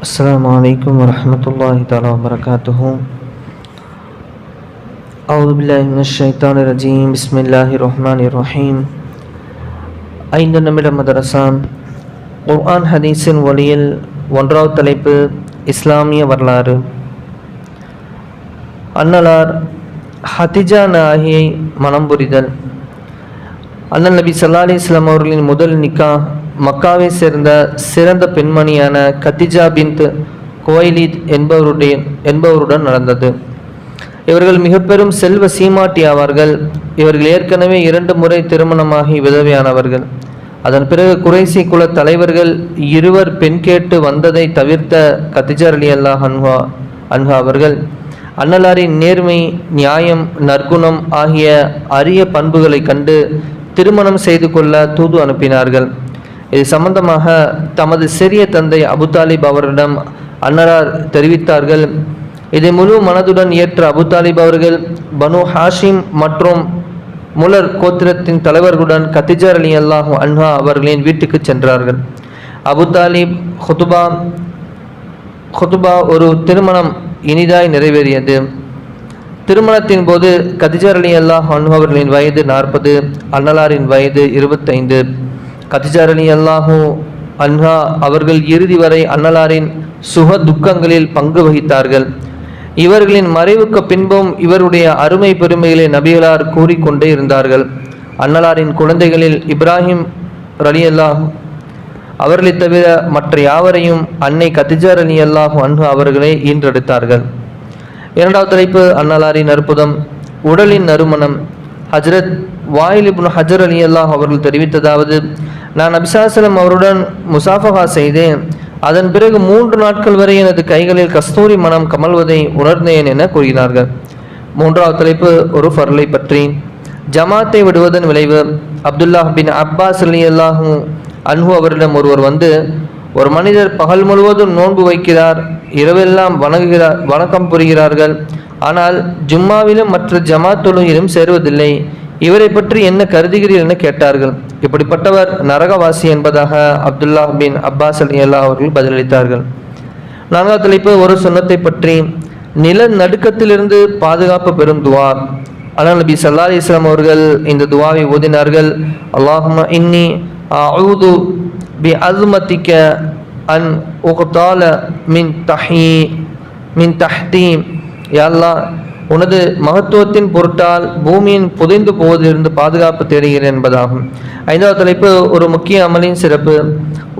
السلام عليكم ورحمة الله تعالى وبركاته. أعوذ بالله من الشيطان الرجيم. بسم الله الرحمن الرحيم. ஐந்து நிமிட மதரசா குர்ஆன் ஹதீஸின் ஒளியில் ஒன்றாவது தலைப்பு இஸ்லாமிய வரலாறு. அன்னலார் ஹதிஜா நாகியை மனம் புரிதல். அண்ணல் நபி ஸல்லல்லாஹு அலைஹி வஸல்லம் அவர்களின் முதல் நிக்கா மக்காவை சேர்ந்த சிறந்த பெண்மணியான கதிஜா பின்த் குவைலித் என்பவருடன் நடந்தது. இவர்கள் மிக பெரும் செல்வ சீமாட்டி ஆவார்கள். இவர்கள் ஏற்கனவே 2 முறை திருமணமாகி விதவையானவர்கள். அதன் பிறகு குறைசி குல தலைவர்கள் 2 பெண் கேட்டு வந்ததை தவிர்த்த கதிஜா ரலியல்லாஹு அன்ஹா அவர்கள் அன்னலாரின் நேர்மை, நியாயம், நற்குணம் ஆகிய அரிய பண்புகளை கண்டு திருமணம் செய்து கொள்ள தூது அனுப்பினார்கள். இது சம்பந்தமாக தமது சிறிய தந்தை அபு தாலிப் அவரிடம் அன்னலார் தெரிவித்தார்கள். இதை முழு மனதுடன் ஏற்ற அபு தாலிப் அவர்கள் பனு ஹாஷிம் மற்றும் முலர் கோத்திரத்தின் தலைவர்களுடன் கதிஜா ரலியல்லாஹு அன்ஹா அவர்களின் வீட்டுக்கு சென்றார்கள். அபு தாலிப் ஹுதுபா ஒரு திருமணம் இனிதாய் நிறைவேறியது. திருமணத்தின் போது கதிஜா ரலியல்லாஹு அன்ஹா அவர்களின் வயது 40, அன்னலாரின் வயது 25. கதிஜா ரலியல்லாஹு அன்ஹா அவர்கள் இறுதி வரை அன்னலாரின் சுக துக்கங்களில் பங்கு வகித்தார்கள். இவர்களின் மறைவுக்கு பின்பும் இவருடைய அருமை பெருமைகளை நபிகளார் கூறிக்கொண்டே இருந்தார்கள். அன்னலாரின் குழந்தைகளில் இப்ராஹிம் ரலியல்லாஹு அவர்களை தவிர மற்ற யாவரையும் அன்னை கதிஜா ரலியல்லாஹு அன்ஹா அவர்களை ஈன்றெடுத்தார்கள். இரண்டாவது தலைப்பு அன்னலாரின் அற்புதம், உடலின் நறுமணம். ஹஜ்ரத் வாயில் இப்னு ஹஜர் ரலியல்லாஹு அவர்கள் தெரிவித்ததாவது, நான் நபி ஸல்லல்லாஹு அலைஹி வஸல்லம் அவருடன் முசாஃபஹா செய்தேன். அதன் பிறகு 3 நாட்கள் வரை எனது கைகளில் கஸ்தூரி மனம் கமல்வதை உணர்ந்தேன் என கூறினார்கள். மூன்றாவது தலைப்பு ஒரு ஃபர்லை பற்றி. ஜமாத்தை விடுவதன் விளைவு. அப்துல்லாஹ் பின் அப்பாஸ் ரலியல்லாஹு அன்ஹு அவரிடம் ஒருவர் வந்து, ஒரு மனிதர் பகல் முழுவதும் நோன்பு வைக்கிறார், இரவெல்லாம் வணக்கம் புரிகிறார்கள், ஆனால் ஜும்மாவிலும் மற்ற ஜமாத் தொழுகையிலும் சேருவதில்லை. இவரை பற்றி என்ன கருதுகிறீர்கள் என கேட்டார்கள். இப்படிப்பட்டவர் நரகவாசி என்பதாக அப்துல்லாஹ் பின் அப்பாஸ் ரலியல்லாஹு அவர்கள் பதிலளித்தார்கள். நான்காவது தலைப்பு ஒரு சுன்னத்தை பற்றி. நில நடுக்கத்திலிருந்து பாதுகாப்பு பெறும் துவா. அண்ணல் நபி ஸல்லல்லாஹு அலைஹி வஸல்லம் அவர்கள் இந்த துவாவை ஓதினார்கள். அல்லாஹும்ம இன்னி அஊது பி அஸ்மதிக அன் உக்தால மின் தஹ்தி. யா அல்லாஹ், உனது மகத்துவத்தின் பொருட்டால் பூமியின் புதைந்து போவதிலிருந்து பாதுகாப்பு தேடுகிறேன் என்பதாகும். ஐந்தாவது தலைப்பு ஒரு முக்கிய அமலின் சிறப்பு.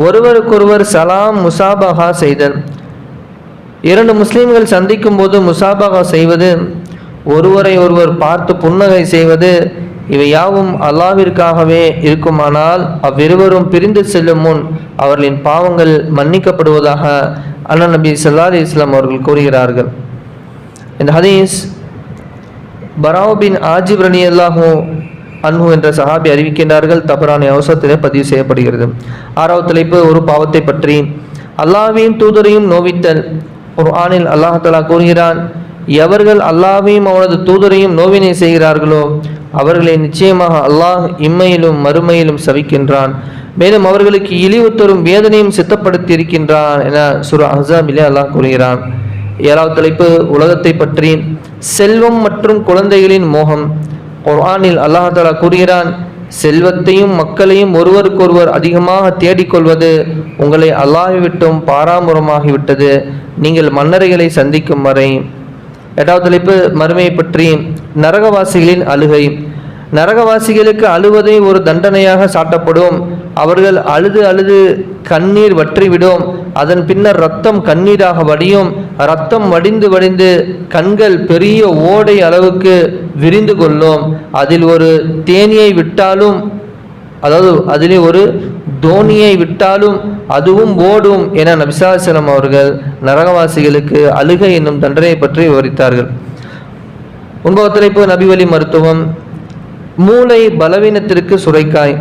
ஒருவருக்கொருவர் சலாம் முசாபஹா செய்தல். 2 முஸ்லிம்கள் சந்திக்கும் போது முசாபஹா செய்வது, ஒருவரை ஒருவர் பார்த்து புன்னகை செய்வது, இவை யாவும் அல்லாஹ்விற்காகவே இருக்குமானால் அவ்விருவரும் பிரிந்து செல்லும் முன் அவர்களின் பாவங்கள் மன்னிக்கப்படுவதாக அண்ணல் நபி ஸல்லல்லாஹு அலைஹி வஸல்லம் அவர்கள் கூறுகிறார்கள். இந்த ஹதீஸ் பராவ் பின் ஆஜிப் ரலியல்லாஹு அன்ஹு என்ற சஹாபி அறிவிக்கின்றார்கள். தபரானி அவசரத்திலே பதிவு செய்யப்படுகிறது. ஆறாவது தலைப்பு ஒரு பாவத்தை பற்றி. அல்லாஹ்வின் தூதரையும் நோவித்தல். குர்ஆனில் அல்லாஹ் தஆலா கூறுகிறான், எவர்கள் அல்லாஹ்வையும் அவனது தூதரையும் நோவினை செய்கிறார்களோ அவர்களை நிச்சயமாக அல்லாஹ் இம்மையிலும் மறுமையிலும் சபிக்கின்றான், மேலும் அவர்களுக்கு இழிவு தரும் வேதனையும் சித்தப்படுத்தி இருக்கின்றான் என சூரா அஹ்ஸாபிலே அல்லாஹ் கூறுகிறான். 7வது தலைப்பு உலகத்தை பற்றி. செல்வம் மற்றும் குழந்தைகளின் மோகம். குர்ஆனில் அல்லாஹ் தஆலா கூறுகிறான், செல்வத்தையும் மக்களையும் ஒருவருக்கொருவர் அதிகமாக தேடிக்கொள்வது உங்களை அல்லாஹ்வை விட்டும் பாராமுரமாகிவிட்டது, நீங்கள் மன்னரைகளை சந்திக்கும் வரை. 8வது தலைப்பு மறுமையை பற்றி. நரகவாசிகளின் அழுகை. நரகவாசிகளுக்கு அழுவதை ஒரு தண்டனையாக சாட்டப்படும். அவர்கள் அழுது அழுது கண்ணீர் வற்றிவிடும். அதன் பின்னர் இரத்தம் கண்ணீராக வடியும். இரத்தம் வடிந்து வடிந்து கண்கள் பெரிய ஓடை அளவுக்கு விரிந்து கொள்ளும். அதில் ஒரு தேனியை விட்டாலும், அதாவது அதிலே ஒரு தோனியை விட்டாலும் அதுவும் ஓடும் என நபி ஸல்லல்லாஹு அலைஹி வஸல்லம் அவர்கள் நரகவாசிகளுக்கு அழுகை என்னும் தண்டனை பற்றி விவரித்தார்கள். 9வது தலைப்பு நபி வழி மருத்துவம். மூளை பலவீனத்திற்கு சுரைக்காய்.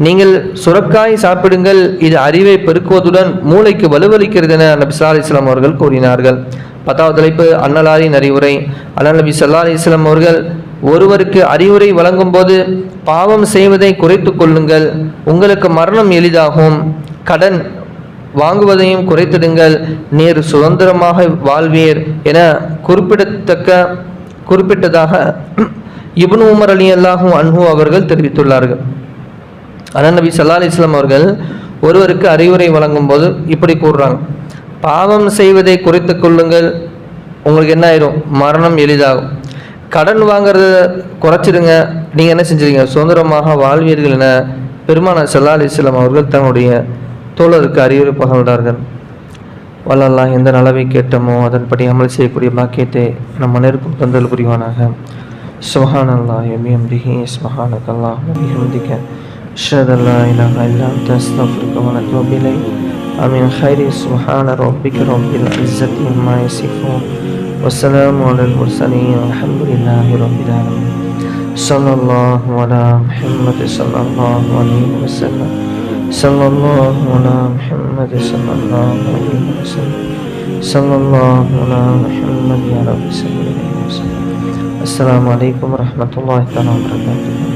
நீங்கள் சுரக்காய் சாப்பிடுங்கள், இது அறிவை பெருக்குவதுடன் மூளைக்கு வலுவளிக்கிறது என நபி ஸல்லல்லாஹு அலைஹி வஸல்லம் அவர்கள் கூறினார்கள். 10வது தலைப்பு அன்னலாரின் அறிவுரை. அண்ணல் நபி ஸல்லல்லாஹு அலைஹி வஸல்லம் அவர்கள் ஒருவருக்கு அறிவுரை வழங்கும் போது பாவம் செய்வதை குறைத்து கொள்ளுங்கள், உங்களுக்கு மரணம் எளிதாகும். கடன் வாங்குவதையும் குறைத்திடுங்கள், நீர் சுதந்திரமாக வாழ்வீர் என குறிப்பிட்டதாக இப்னு உமர் ரலியல்லாஹு அன்ஹு அவர்கள் தெரிவித்துள்ளார்கள். அண்ணன் நபி ஸல்லல்லாஹு அலைஹி வஸல்லம் அவர்கள் ஒருவருக்கு அறிவுரை வழங்கும் போது இப்படி கூறுறாங்க, பாவம் செய்வதை குறைத்து கொள்ளுங்கள், உங்களுக்கு என்ன ஆயிரும், மரணம் எளிதாகும். கடன் வாங்கிறத குறைச்சிடுங்க, நீங்கள் என்ன செஞ்சிருங்க, சுதந்திரமாக வாழ்வீர்கள் என பெருமானார் ஸல்லல்லாஹு அலைஹி வஸல்லம் அவர்கள் தன்னுடைய தோழருக்கு அறிவுரை பகர்ந்தார்கள். வல்லல்லாஹ் எந்த நலவை கேட்டமோ அதன்படி அமல் செய்யக்கூடிய பாக்கியத்தை நம் அனைவருக்கும் தந்தல் புரிவானாக. சுப்ஹானல்லாஹி வ பிஹம்திஹி சுப்ஹானக்கல்லாஹும்ம வ பிஹம்திக அஷ்ஹது அல்லா இலாஹா இல்லா அன்த அஸ்தக்ஃபிருக வ அத்தூபு இலைக். ஆமீன். கைரி சுப்ஹான ரப்பிக ரப்பில் இஸ்ஸத்தி அம்மா யசிஃபூன் வ ஸலாமு அலல் முர்ஸலீன் வல்ஹம்துலில்லாஹி ரப்பில் ஆலமீன். ஸல்லல்லாஹு அலா முஹம்மத் ஸல்லல்லாஹு அலைஹி வஸல்லம். ஸல்லல்லாஹு அலா முஹம்மத் ஸல்லல்லாஹு அலைஹி வஸல்லம். ஸல்லல்லாஹு அலா முஹம்மத் யா ரப்பி ஸல்லல்லாஹு அலைஹி வஸல்லம். அஸ்ஸலாமு அலைக்கும் வரஹ்மத்துல்லாஹி தஆலா வ பரகாத்துஹு.